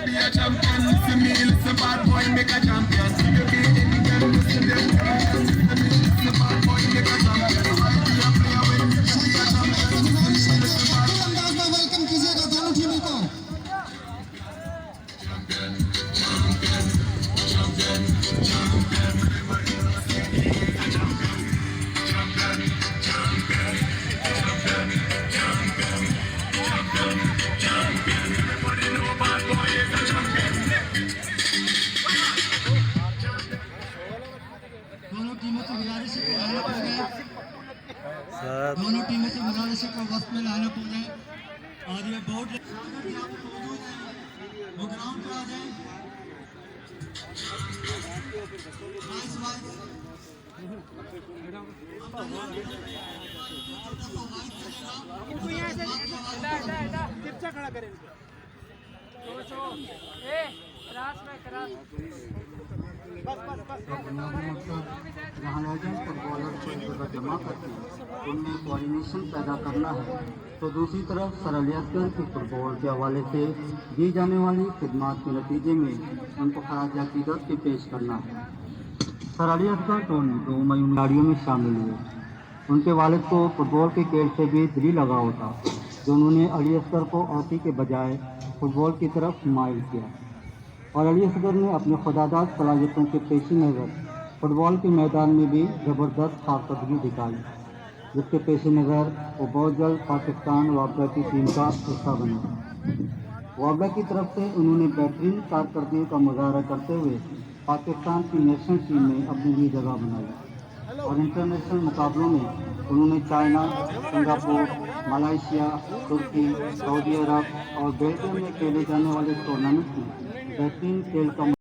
be a champion. See me, it's a bad boy, make a champion. You be Indian, listen them champion. See me, it's a bad boy, make a champion. I be a player when you be a champion. See me, it's a bad boy. अंदाज में welcome कीजिएगा दोनों टीमों को। दोनों टीमों से गुजारिश है कि लाइनअप हो जाए। दोनों टीमों से गुजारिश है कि वक्त में लाइनअप हो जाए और ये बोर्ड वो ग्राउंड पे आ जाए। इनको यहाँ से चिप्सा खड़ा करें जहाँ लेजेंड फुटबॉलर को एक जगह जमा करके उनमें कोऑर्डिनेशन पैदा करना है, तो दूसरी तरफ सर अली असगर के फुटबॉल के हवाले से दी जाने वाली खिदमत के नतीजे में उनको खराज अकीदत भी पेश करना है। सर अली असगर टोनी 2 मई खिलाड़ियों में शामिल हुए। उनके वालिद को फुटबॉल के खेल से भी दिली लगाव था, जो उन्होंने अली असगर को हॉकी के बजाय फुटबॉल की तरफ माइल किया। और अली असगर ने अपने खुदादाद सलाहियतों के पेश नज़र फुटबॉल के मैदान में भी ज़बरदस्त कारकर्दगी दिखाई, जिसके पेश नज़र वो बहुत जल्द पाकिस्तान वाबड़ा की टीम का हिस्सा बने। वाबड़ा की तरफ से उन्होंने बेहतरीन कारकर्दगी का मुजाहरा करते हुए पाकिस्तान की नेशनल टीम में अपनी भी जगह बनाई और इंटरनेशनल मुकाबलों में उन्होंने चाइना, सिंगापुर, मलेशिया, तुर्की, सऊदी अरब और बेल्जियम में खेले जाने वाले टूर्नामेंट में बेहतरीन खेल का